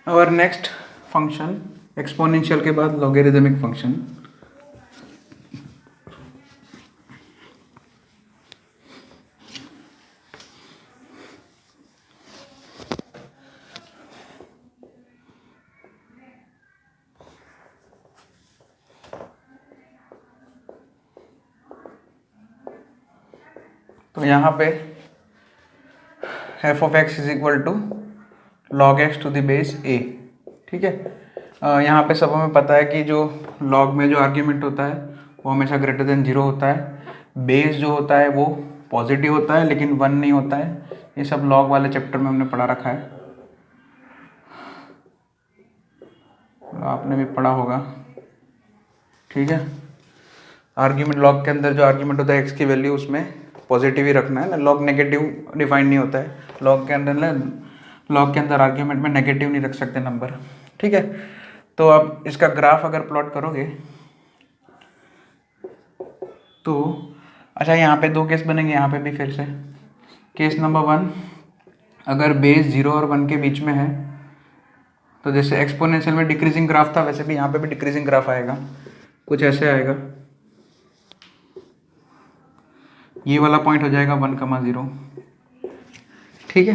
और next function exponential के बाद लॉगरिदमिक फंक्शन। तो यहाँ पे F of X is equal to log X to the base A. ठीक है, यहाँ पे सब हमें पता है कि जो लॉग में जो आर्ग्यूमेंट होता है वो हमेशा ग्रेटर देन 0 होता है। बेस जो होता है वो पॉजिटिव होता है लेकिन 1 नहीं होता है। ये सब लॉग वाले चैप्टर में हमने पढ़ा रखा है, आपने भी पढ़ा होगा। ठीक है, आर्ग्यूमेंट लॉग के अंदर जो आर्ग्यूमेंट होता है एक्स की वैल्यू उसमें पॉजिटिव ही रखना है ना। लॉग नेगेटिव डिफाइन नहीं होता है लॉग के अंदर ना, लॉग के अंदर आर्ग्यूमेंट में नेगेटिव नहीं रख सकते नंबर। ठीक है, तो अब इसका ग्राफ अगर प्लॉट करोगे तो अच्छा यहाँ पे 2 केस बनेंगे। यहाँ पे भी फिर से केस नंबर 1, अगर बेस 0 और 1 के बीच में है तो जैसे एक्सपोनेंशियल में डिक्रीजिंग ग्राफ था वैसे भी यहाँ पे भी डिक्रीजिंग ग्राफ आएगा, कुछ ऐसे आएगा। ये वाला पॉइंट हो जाएगा 1,0। ठीक है,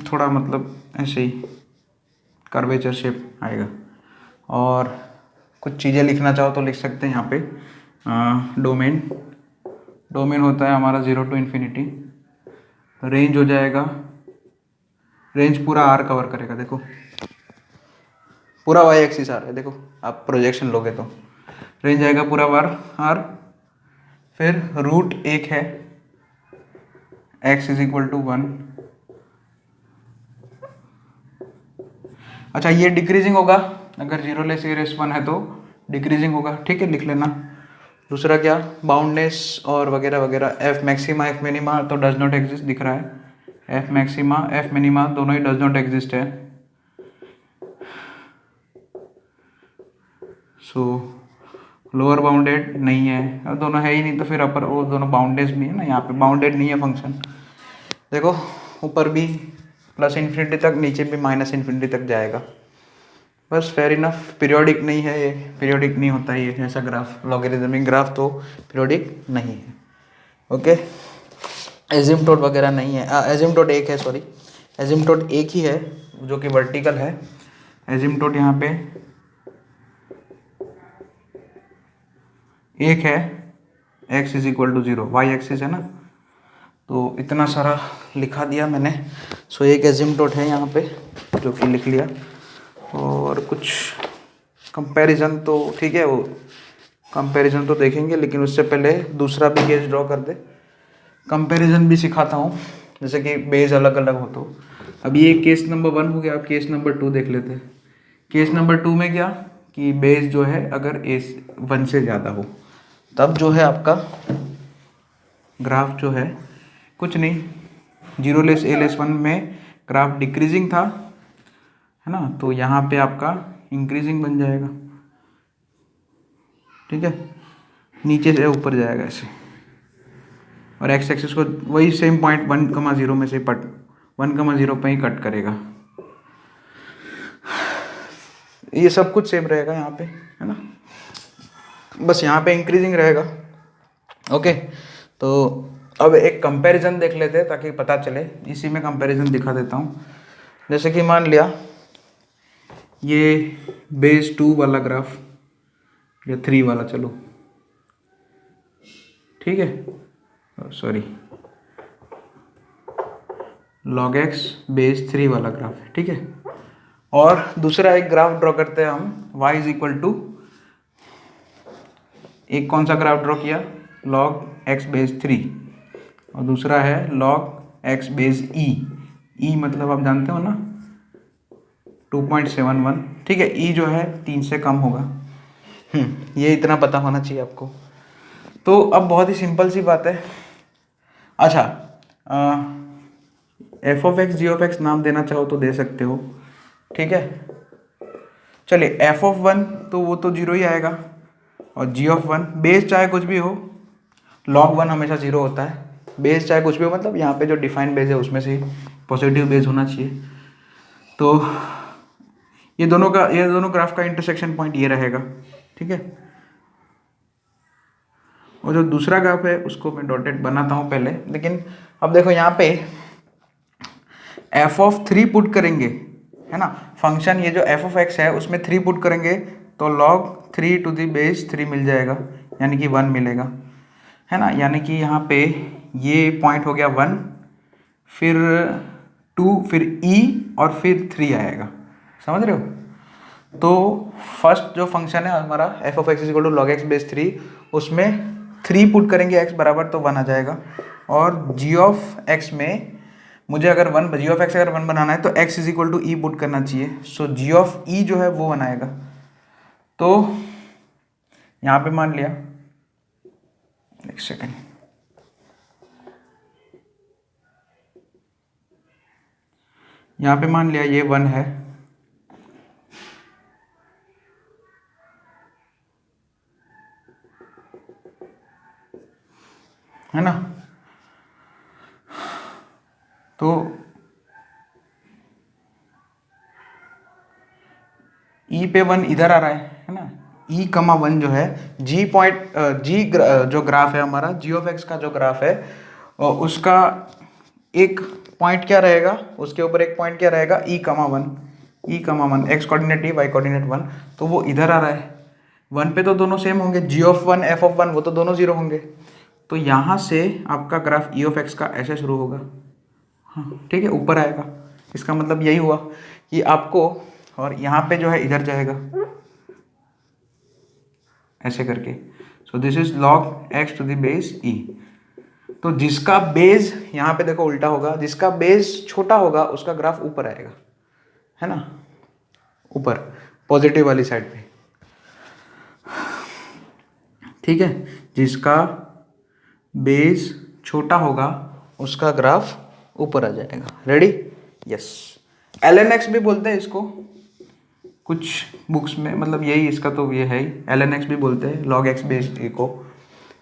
थोड़ा मतलब ऐसे ही कर्वेचर शेप आएगा। और कुछ चीज़ें लिखना चाहो तो लिख सकते हैं यहाँ पे। डोमेन होता है हमारा 0 to इन्फिनिटी। रेंज हो जाएगा, रेंज पूरा आर कवर करेगा। देखो पूरा वाई एक्सिस आ रहा है, देखो आप प्रोजेक्शन लोगे तो रेंज आएगा पूरा आर। फिर रूट 1 है, x इज इक्वल टू 1। अच्छा ये डिक्रीजिंग होगा, अगर 0 लेस ए रेस 1 है तो डिक्रीजिंग होगा। ठीक है, लिख लेना। दूसरा क्या, बाउंडनेस और वगैरह वगैरह। एफ मैक्सिमा एफ मिनिमा तो डज नॉट एग्जिस्ट दिख रहा है, एफ मैक्सिमा एफ मिनिमा दोनों ही डज नॉट एग्जिस्ट है। सो लोअर बाउंडेड नहीं है, अब दोनों है ही नहीं तो फिर अपर वो दोनों बाउंडेड भी है ना। यहाँ पे बाउंडेड नहीं है फंक्शन। देखो ऊपर भी प्लस इन्फिनिटी तक, नीचे भी माइनस इन्फिनिटी तक जाएगा। बस फेयर इनफ। पीरियोडिक नहीं है ये, पीरियोडिक नहीं होता ये ऐसा ग्राफ, लॉगरिदमिक ग्राफ तो पीरियोडिक नहीं है। ओके, एजिम्पटोट वगैरह नहीं है। एजिम्पटोट 1 है, सॉरी एजिम्पटोट 1 ही है जो कि वर्टिकल है। एजिम्पटोट यहाँ पे 1 है, x is equal to 0, Y axis है ना। तो इतना सारा लिखा दिया मैंने। सो एक एजिम्पटोट है यहाँ पे जो कि लिख लिया। और कुछ कंपैरिजन तो ठीक है, वो कंपैरिजन तो देखेंगे लेकिन उससे पहले दूसरा भी केस ड्रॉ कर दे। कंपैरिजन भी सिखाता हूँ, जैसे कि बेस अलग अलग हो। तो अब ये केस नंबर 1 हो गया, अब केस नंबर 2 देख लेते हैं। केस नंबर 2 में क्या कि बेस जो है अगर ए 1 से ज़्यादा हो तब जो है आपका ग्राफ जो है कुछ नहीं, 0 लेस ए लेस 1 में ग्राफ डिक्रीजिंग था है ना, तो यहाँ पे आपका इंक्रीजिंग बन जाएगा। ठीक है, नीचे से ऊपर जाएगा ऐसे। और एक्स एक्सिस को वही सेम पॉइंट 1,0 में से 1,0 पे ही कट करेगा। ये सब कुछ सेम रहेगा यहाँ पे है ना, बस यहाँ पे इंक्रीजिंग रहेगा। ओके, तो अब एक कंपैरिजन देख लेते हैं ताकि पता चले। इसी में कंपैरिजन दिखा देता हूँ। जैसे कि मान लिया ये बेस 2 वाला ग्राफ या 3 वाला, चलो ठीक है, सॉरी log x बेस 3 वाला ग्राफ है। ठीक है, और दूसरा एक ग्राफ ड्रॉ करते हैं हम, y इज इक्वल टू, एक कौन सा ग्राफ ड्रॉ किया, log x बेस 3, और दूसरा है log x बेस e मतलब आप जानते हो ना 2.71। ठीक है, e जो है 3 से कम होगा। ये इतना पता होना चाहिए आपको। तो अब बहुत ही सिंपल सी बात है। अच्छा, F of X G of X नाम देना चाहो तो दे सकते हो। ठीक है, चलिए एफ ऑफ 1 तो वो तो 0 ही आएगा, और जी ऑफ 1 बेस चाहे कुछ भी हो, log 1 हमेशा 0 होता है। बेस चाहे कुछ भी हो, मतलब यहाँ पे जो डिफाइंड बेस है उसमें से पॉजिटिव बेस होना चाहिए। तो ये दोनों ग्राफ का इंटरसेक्शन पॉइंट ये रहेगा, ठीक है। और जो दूसरा ग्राफ है उसको मैं डॉटेड बनाता हूँ पहले, लेकिन अब देखो यहाँ पे f(3) पुट करेंगे, है ना। फंक्शन ये जो f(x) है उसमें 3 पुट करेंगे तो log 3 टू द बेस 3 मिल जाएगा, यानी कि 1 मिलेगा, है ना। यानी कि यहाँ पे ये पॉइंट हो गया 1, फिर 2, फिर e और फिर 3 आएगा, समझ रहे हो। तो फर्स्ट जो फंक्शन है हमारा f(x) = log x बेस 3, उसमें 3 पुट करेंगे x बराबर तो 1 आ जाएगा। और g(x) में मुझे अगर g(x) अगर 1 बनाना है तो x = e पुट करना चाहिए। सो g(e) जो है वो बनाएगा। तो यहाँ पे मान लिया, एक सेकेंड, यहाँ पे मान लिया ये 1 है ना। तो e पे 1 इधर आ रहा है ना। e, 1 जो है जो ग्राफ है हमारा g(x) का जो ग्राफ है उसका एक पॉइंट क्या रहेगा, उसके ऊपर एक पॉइंट क्या रहेगा, e, 1 x coordinate y coordinate 1, तो वो इधर आ रहा है। 1 पे तो दोनों सेम होंगे, g(1) f(1) वो तो दोनों 0 होंगे। तो यहाँ से आपका ग्राफ e(x) का ऐसे शुरू होगा, हाँ ठीक है, ऊपर आएगा। इसका मतलब यही हुआ कि आपको, और यहाँ पे जो है इधर जाएगा ऐसे करके। So this is log x to the base e। तो जिसका बेस यहाँ पे देखो उल्टा होगा, जिसका बेस छोटा होगा उसका ग्राफ ऊपर आएगा, है ना, ऊपर पॉजिटिव वाली साइड पे, ठीक है। जिसका बेस छोटा होगा उसका ग्राफ ऊपर आ जाएगा। Ready, yes. ln(x) भी बोलते हैं इसको कुछ बुक्स में, मतलब यही इसका तो ये है ही, ln(x) भी बोलते हैं log x बेस a को,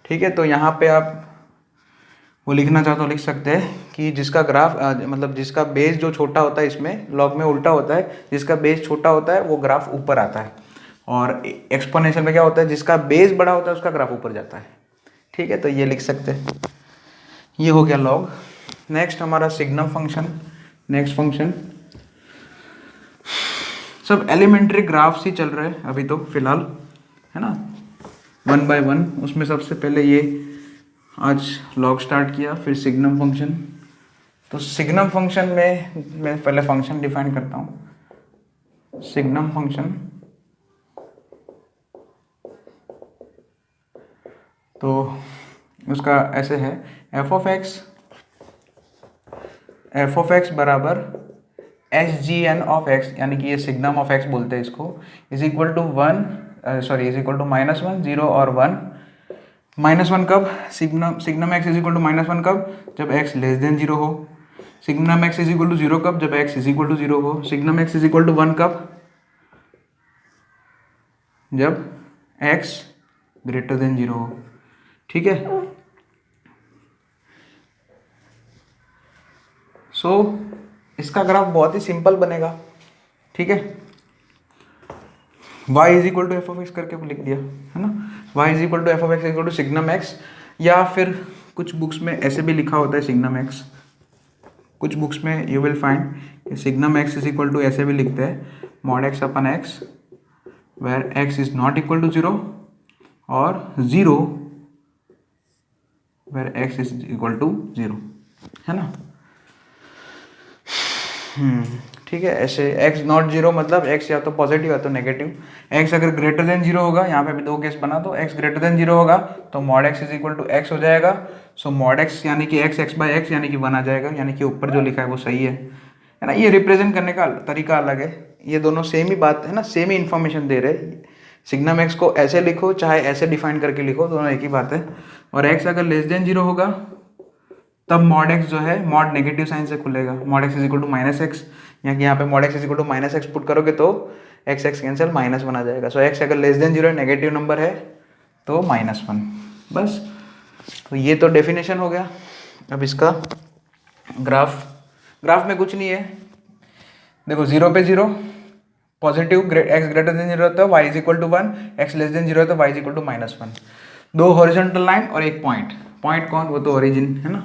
ठीक है। तो यहाँ पे आप वो लिखना चाहो तो लिख सकते हैं कि जिसका ग्राफ मतलब जिसका बेस जो छोटा होता है, इसमें लॉग में उल्टा होता है, जिसका बेस छोटा होता है वो ग्राफ ऊपर आता है, और एक्सपोनेंशियल में क्या होता है, जिसका बेस बड़ा होता है उसका ग्राफ ऊपर जाता है, ठीक है। तो ये लिख सकते हैं, ये हो गया लॉग। नेक्स्ट हमारा सिग्नम फंक्शन, नेक्स्ट फंक्शन सब एलिमेंट्री ग्राफ्स ही चल रहे हैं अभी तो फिलहाल, है ना, 1 बाय 1। उसमें सबसे पहले ये आज लॉग स्टार्ट किया, फिर सिग्नम फंक्शन। तो सिग्नम फंक्शन में मैं पहले फंक्शन डिफाइन करता हूँ। सिग्नम फंक्शन तो उसका ऐसे है, एफ ऑफ एक्स बराबर SGN ऑफ x, यानी कि ये सिग्नम ऑफ x बोलते हैं इसको, इज इक्वल टू -1 0 और 1। -1 कब, signum x is equal to -1 कब, जब x लेस देन 0 हो। Signum x is equal to 0 कब, जब x इज इक्वल टू 0 हो। Signum x is equal to 1 कब, जब x ग्रेटर देन 0 हो, ठीक है। सो इसका ग्राफ बहुत ही सिंपल बनेगा, ठीक है। y is equal to F of X करके लिख दिया, है ना, y is equal to F of X equal to signum x, या फिर कुछ बुक्स में ऐसे भी लिखा होता है सिग्नम x। कुछ बुक्स में यू विल फाइंड कि signum x is equal to ऐसे भी लिखते हैं, mod x upon x where x is not equal to 0, और 0 where x is equal to 0, है ना। ठीक है, ऐसे x नॉट 0 मतलब x या तो पॉजिटिव या तो नेगेटिव। x अगर ग्रेटर देन 0 होगा, यहाँ पे भी दो केस बना दो, x ग्रेटर देन 0 होगा तो mod x is equal to x हो जाएगा। सो मॉड x यानी कि x बाई एक्स यानी कि 1 आ जाएगा, यानी कि ऊपर जो लिखा है वो सही है ना। ये रिप्रेजेंट करने का तरीका अलग है, ये दोनों सेम ही बात है ना, सेम ही इन्फॉर्मेशन दे रहे। सिग्नम x को ऐसे लिखो चाहे ऐसे डिफाइन करके लिखो, दोनों एक ही बात है। और x अगर लेस देन 0 होगा तब मॉड x जो है मॉड नेगेटिव साइन से खुलेगा, mod x is equal to -x, यहाँ पे mod x is equal to -x put करोगे तो x कैंसिल -1 आ जाएगा। सो x अगर लेस देन 0 नेगेटिव नंबर है तो -1, बस। तो ये तो डेफिनेशन हो गया। अब इसका ग्राफ में कुछ नहीं है, देखो 0 पे 0, पॉजिटिव एक्स ग्रेटर देन 0 है तो y is equal to 1, X less than 0 है तो y इज इक्वल टू -1। दो हॉरिजॉन्टल लाइन और एक पॉइंट। पॉइंट कौन? वो तो ओरिजिन है ना।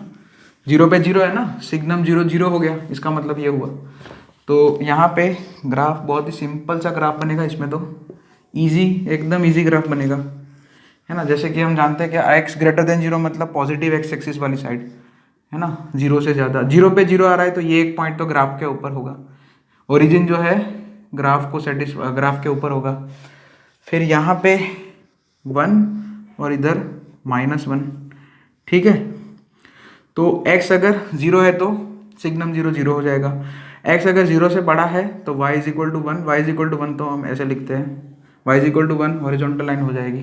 0 पे 0 है ना, सिग्नम 0 0 हो गया, इसका मतलब ये हुआ। तो यहाँ पे ग्राफ बहुत ही सिंपल सा ग्राफ बनेगा, इसमें तो इजी, एकदम इजी ग्राफ बनेगा, है ना। जैसे कि हम जानते हैं कि x ग्रेटर देन 0 मतलब पॉजिटिव एक्स एक्सिस वाली साइड, है ना। 0 से ज़्यादा, 0 पे 0 आ रहा है तो ये एक पॉइंट तो ग्राफ के ऊपर होगा। ओरिजिन जो है ग्राफ के ऊपर होगा। फिर यहाँ पे 1 और इधर -1, ठीक है। तो x अगर 0 है तो सिग्नम 0 0 हो जाएगा। x अगर 0 से बड़ा है तो y is equal to 1, y is equal to 1 तो हम ऐसे लिखते हैं, y is equal to 1 horizontal line हो जाएगी,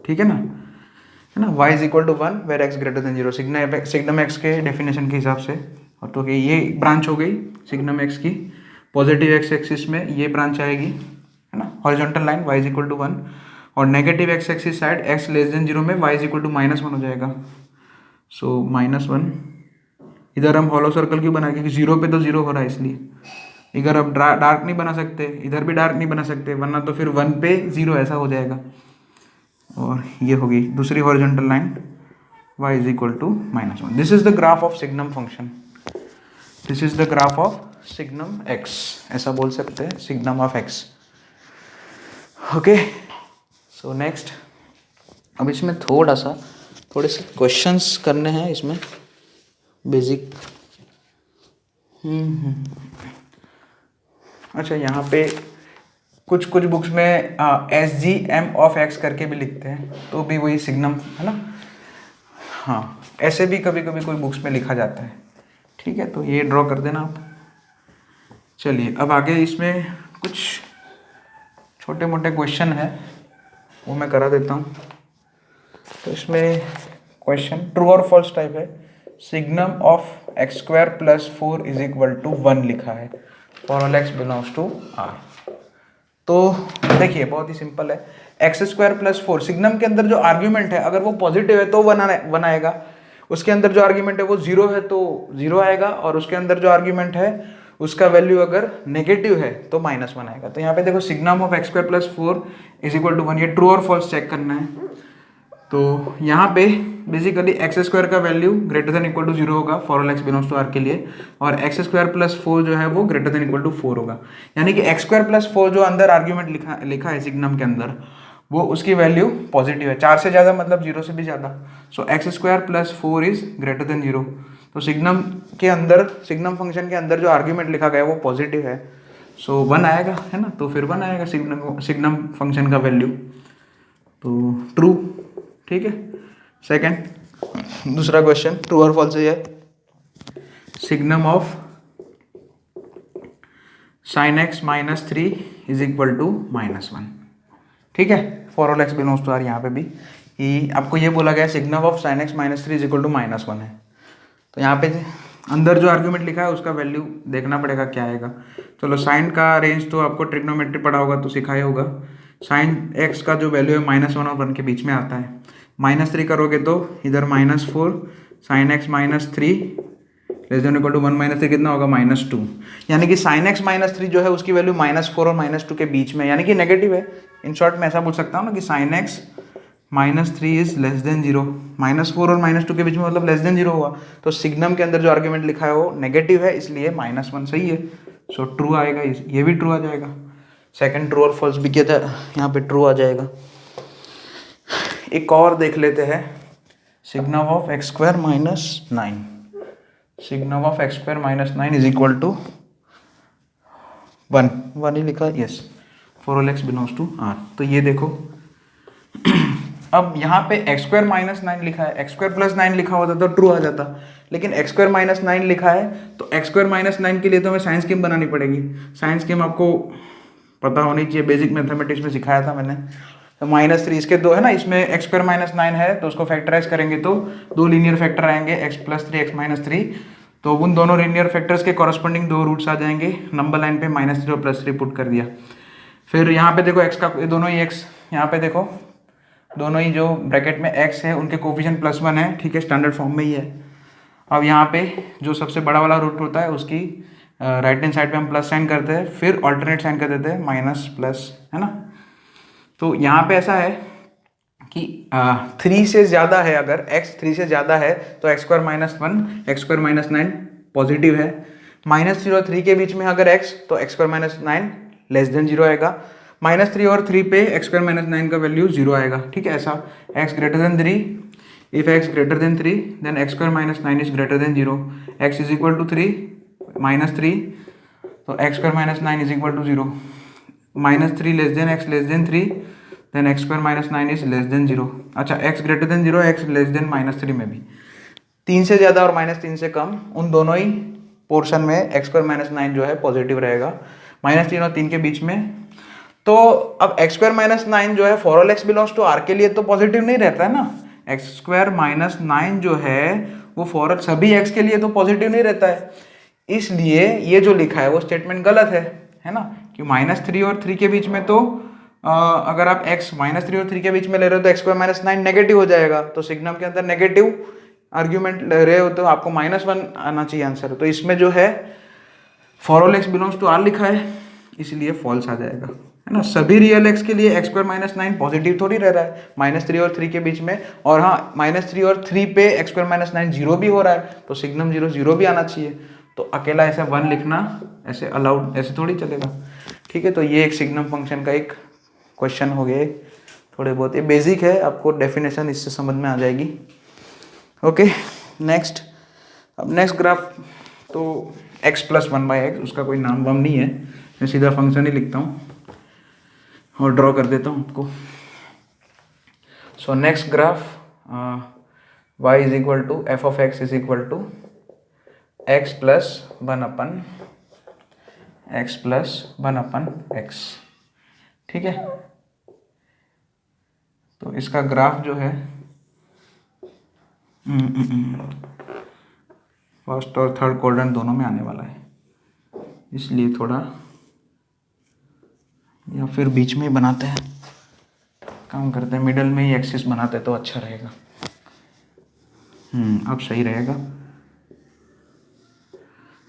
ठीक है ना, है ना। y is equal to 1 where x greater than 0, signum x के डेफिनेशन के हिसाब से। और तो ये ब्रांच हो गई सिग्नम x की, पॉजिटिव एक्स एक्सिस में ये ब्रांच आएगी, है ना, horizontal line y is equal to 1। और negative X axis side x less than 0 में y इज इक्वल टू -1 हो जाएगा। सो -1, इधर हम हॉलो सर्कल क्यों बना, क्योंकि 0 पे तो 0 हो रहा है इसलिए। इधर अब डार्क नहीं बना सकते, इधर भी डार्क नहीं बना सकते, वरना तो फिर 1 पे 0 ऐसा हो जाएगा। और ये होगी दूसरी horizontal line, y is equal to -1। This is the graph of signum function, this is the graph of signum x, ऐसा बोल सकते हैं, signum of x। Okay, so next, अब इसमें थोड़े से क्वेश्चंस करने हैं इसमें, बेसिक। अच्छा, यहाँ पे कुछ बुक्स में SGM ऑफ x करके भी लिखते हैं, तो भी वही सिग्नम है ना। हाँ, ऐसे भी कभी कभी कोई बुक्स में लिखा जाता है, ठीक है। तो ये ड्रॉ कर देना आप। चलिए अब आगे इसमें कुछ छोटे मोटे क्वेश्चन है, वो मैं करा देता हूँ। तो इसमें क्वेश्चन ट्रू और फॉल्स टाइप है। Signum of x² + 4 is equal to 1 लिखा है for all x belongs to R। तो देखिए बहुत ही सिंपल है, x² + 4, सिग्नम के अंदर जो आर्ग्यूमेंट है अगर वो पॉजिटिव है तो 1 आएगा, उसके अंदर जो आर्ग्यूमेंट है वो 0 है तो 0 आएगा, और उसके अंदर जो आर्ग्यूमेंट है उसका वैल्यू अगर नेगेटिव है तो -1 आएगा। तो यहाँ पे देखो signum of x² + 4 is equal to 1, ये ट्रू और फॉल्स चेक करना है। तो यहाँ पे बेसिकली x² का value greater than equal to 0 होगा for all x belongs to R के लिए, और x² + 4 जो है वो ग्रेटर देन इक्वल टू 4 होगा। यानी कि x² + 4 जो अंदर आर्ग्यूमेंट लिखा है सिग्नम के अंदर, वो उसकी वैल्यू पॉजिटिव है, 4 से ज़्यादा मतलब 0 से भी ज़्यादा। सो x² + 4 इज ग्रेटर देन 0। तो सिग्नम के अंदर, सिग्नम फंक्शन के अंदर जो आर्ग्यूमेंट लिखा गया है वो पॉजिटिव है, सो 1 आएगा, है ना। तो फिर 1 आएगा सिग्नम फंक्शन का वैल्यू, तो ट्रू, ठीक है। सेकंड, दूसरा क्वेश्चन ट्रू और फॉल्स है। Signum of sin x - 3 is equal to -1, ठीक है, for all x belongs to R। यहाँ पे भी कि आपको ये बोला गया signum of sin x - 3 is equal to -1 है। तो यहाँ पे अंदर जो आर्ग्यूमेंट लिखा है उसका वैल्यू देखना पड़ेगा क्या आएगा। चलो, साइन का रेंज तो आपको ट्रिग्नोमेट्री पढ़ा होगा तो सिखाया होगा। साइन x का जो वैल्यू है -1 और 1 के बीच में आता है। -3 करोगे तो इधर -4, sin x - 3 less than equal to 1 - 3 कितना होगा -2। यानी कि sin x - 3 जो है उसकी वैल्यू -4 और -2 के बीच में, यानी कि नेगेटिव है। इन शॉर्ट में ऐसा बोल सकता हूँ ना कि sin x - 3 is less than 0, -4 और -2 के बीच में मतलब लेस देन 0 हुआ। तो सिग्नम के अंदर जो आर्ग्यूमेंट लिखा है वो नेगेटिव है, इसलिए -1 सही है। सो ट्रू आएगा, ये भी ट्रू आ जाएगा। सेकंड ट्रू और फॉल्स भी किया था, यहाँ पे ट्रू आ जाएगा। एक और देख लेते हैं, signum of x² - 9, signum of x² - 9 is equal to 1 ही लिखा, yes, for all x belongs to R। तो ये देखो अब यहाँ पे x² - 9 लिखा है, x² + 9 लिखा होता तो ट्रू आ जाता, लेकिन x² - 9 लिखा है तो x² - 9 के लिए तो हमें साइंस स्कीम बनानी पड़ेगी। साइंस स्कीम आपको पता होनी चाहिए, बेसिक मैथमेटिक्स में सिखाया था मैंने। तो -3 इसके दो है ना, इसमें x² - 9 है तो उसको फैक्टराइज करेंगे तो 2 लीनियर फैक्टर आएंगे, x + 3 x - 3। तो उन दोनों लीनियर फैक्टर्स के कॉरस्पॉन्डिंग 2 रूट्स आ जाएंगे, नंबर लाइन पे -3 और +3 पुट कर दिया। फिर यहाँ पे देखो x का दोनों ही x, यहाँ पे देखो दोनों ही जो ब्रैकेट में x है उनके कोफिशिएंट +1 है, ठीक है, स्टैंडर्ड फॉर्म में ही है। अब यहाँ पे जो सबसे बड़ा वाला रूट होता है उसकी राइट हैंड साइड पे हम प्लस साइन करते हैं, फिर ऑल्टरनेट साइन कर देते हैं माइनस प्लस, है ना। तो यहाँ पे ऐसा है कि 3 से ज़्यादा है, अगर x 3 से ज़्यादा है तो x square minus 1 x square minus 9 positive है। -3 और 3 के बीच में अगर x, तो x square minus 9 less than 0 आएगा। -3 और 3 पे x स्क्वायर माइनस 9 का वैल्यू 0 आएगा, ठीक है। ऐसा x greater than 3, if x greater than 3 then x square minus 9 is greater than 0, x is equal to 3 -3, तो x square minus 9 is equal to 0, -3 less than x less than 3 then X square minus 9 is less than 0। अच्छा, x greater than 0, x less than -3 में भी 3 से ज़्यादा और -3 से कम, उन दोनों ही पोर्शन में x स्क्वायर माइनस 9 जो है पॉजिटिव रहेगा, -3 और 3 के बीच में। तो अब x स्क्वायर माइनस 9 जो है for all x belongs to r के लिए तो पॉजिटिव नहीं रहता है ना। x स्क्वायर माइनस 9 जो है वो फॉर सभी x के लिए तो पॉजिटिव नहीं रहता है, इसलिए ये जो लिखा है वो स्टेटमेंट गलत है ना। कि -3 और 3 के बीच में तो अगर आप x -3 और 3 के बीच में ले रहे हो तो x स्क्वायर माइनस 9 नेगेटिव हो जाएगा, तो सिग्नम के अंदर नेगेटिव आर्ग्यूमेंट ले रहे हो तो आपको -1 आना चाहिए आंसर। तो इसमें जो है for all x belongs to r लिखा है, इसलिए फॉल्स आ जाएगा, है ना। सभी रियल x के लिए x स्क्वायर माइनस 9 पॉजिटिव थोड़ी रह रहा है -3 और 3 के बीच में, और हाँ -3 और 3 पे x स्क्वायर माइनस 9 जीरो भी हो रहा है, तो सिग्नम 0 0 भी आना चाहिए। तो अकेला ऐसे 1 लिखना ऐसे अलाउड, ऐसे थोड़ी चलेगा, ठीक है। तो ये एक सिग्नम फंक्शन का एक क्वेश्चन हो गए, थोड़े बहुत, ये बेसिक है, आपको डेफिनेशन इससे समझ में आ जाएगी। Okay, next. अब नेक्स्ट ग्राफ तो x प्लस 1/x, उसका कोई नाम वाम नहीं है, मैं सीधा फंक्शन ही लिखता हूँ और ड्रॉ कर देता हूँ आपको। So next graph y is equal to F of x is equal to x plus 1/x, ठीक है। तो इसका ग्राफ जो है फर्स्ट और थर्ड क्वाड्रेंट दोनों में आने वाला है, इसलिए थोड़ा या फिर बीच में ही बनाते हैं, काम करते हैं मिडल में ही एक्सिस बनाते हैं तो अच्छा रहेगा। अब सही रहेगा।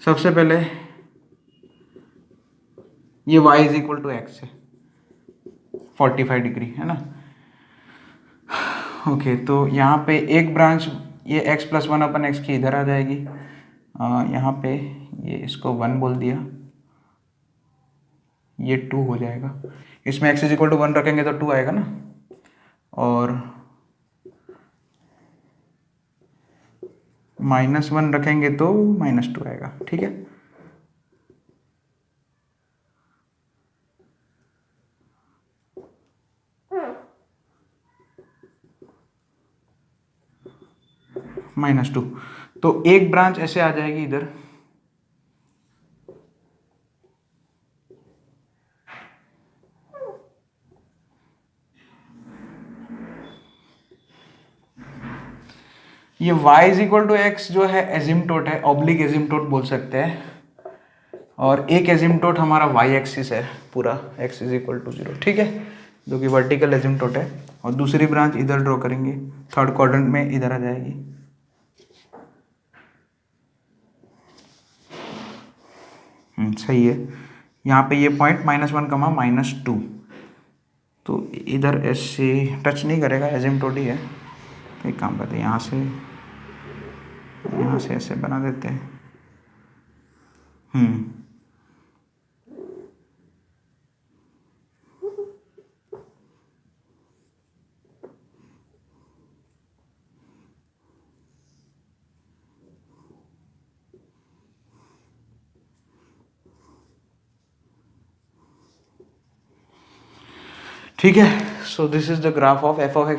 सबसे पहले ये y is equal to x है 45 डिग्री, है ना। ओके, तो यहाँ पे एक ब्रांच ये x प्लस 1/x की इधर आ जाएगी, यहाँ पे ये इसको 1 बोल दिया, ये 2 हो जाएगा। इसमें x इज इक्वल टू 1 रखेंगे तो 2 आएगा ना, और -1 रखेंगे तो -2 आएगा, ठीक है। -2, तो एक ब्रांच ऐसे आ जाएगी इधर, ये y is equal to X जो है एजिम्टोट है, ऑब्लिक एजिम्टोट बोल सकते हैं, और एक एजिम्टोट हमारा y एक्सिस है पूरा, x इज इक्वल टू 0, ठीक है, जो कि वर्टिकल एजिम्टोट है। और दूसरी ब्रांच इधर ड्रॉ करेंगे, थर्ड क्वाड्रेंट में इधर आ जाएगी। सही है। यहाँ पे ये पॉइंट -1, -2, तो इधर ऐसे टच नहीं करेगा, एजिम्टोट ही है। तो एक काम करते हैं, यहाँ से ऐसे बना देते हैं। ठीक है। So this is the graph of F of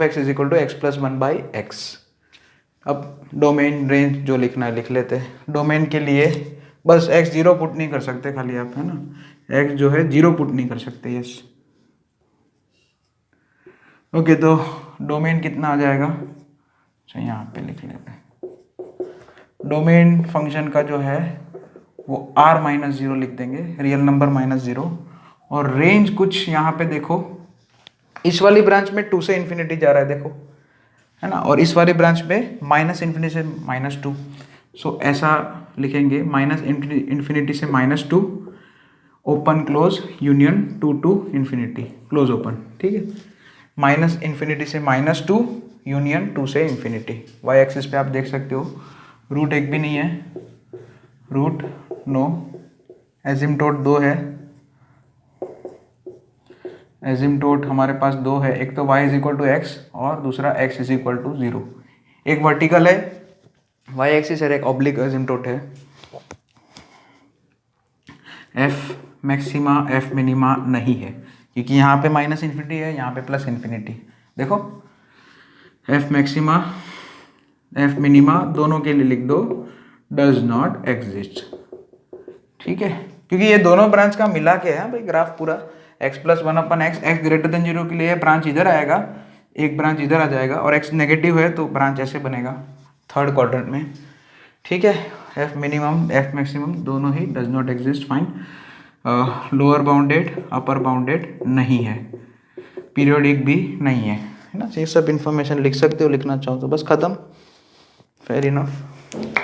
X is equal to x plus 1/x। अब डोमेन रेंज जो लिखना है लिख लेते हैं। डोमेन के लिए बस x 0 पुट नहीं कर सकते खाली आप, है ना, x जो है 0 पुट नहीं कर सकते, यस। ओके, तो डोमेन कितना आ जाएगा, अच्छा यहाँ पे लिख लेते हैं। डोमेन फंक्शन का जो है वो r-0 लिख देंगे, रियल नंबर -0, और रेंज कुछ यहाँ पे देखो, इस वाली ब्रांच में 2 से इन्फिनिटी जा रहा है देखो, है ना, और इस वाली ब्रांच में -∞ से -2, सो ऐसा लिखेंगे माइनस इन्फिनिटी से -2 open close union 2 to infinity close open, ठीक है। माइनस इन्फिनिटी से -2 यूनियन 2 से इन्फिनिटी। वाई एक्सिस पे आप देख सकते हो रूट 1 भी नहीं है, रूट नो, एजिमटोट 2 है, एजिमटोट हमारे पास 2 है, एक तो y is equal to X और दूसरा x इज इक्वल टू 0। एक वर्टिकल है y एक्सिस और एक ऑब्लिक एजिमटोट है। f मैक्सिमा f मिनिमा नहीं है क्योंकि यहाँ पे माइनस इन्फिनिटी है, यहाँ पे प्लस इन्फिनिटी। देखो f मैक्सिमा f मिनिमा दोनों के लिए लिख दो डज नॉट एग्जिस्ट, ठीक है, क्योंकि ये दोनों ब्रांच का मिला के है भाई ग्राफ पूरा। x+1/x, x ग्रेटर देन 0 के लिए ब्रांच इधर आएगा, एक ब्रांच इधर आ जाएगा, और x नेगेटिव है तो ब्रांच ऐसे बनेगा थर्ड क्वाड्रेंट में, ठीक है। f मिनिमम f मैक्सिमम दोनों he does not exist, fine. Lower bounded upper bounded नहीं है, पीरियोडिक भी नहीं है ना। ये सब इन्फॉर्मेशन लिख सकते हो, लिखना चाहो तो बस खत्म, फेयर इनफ।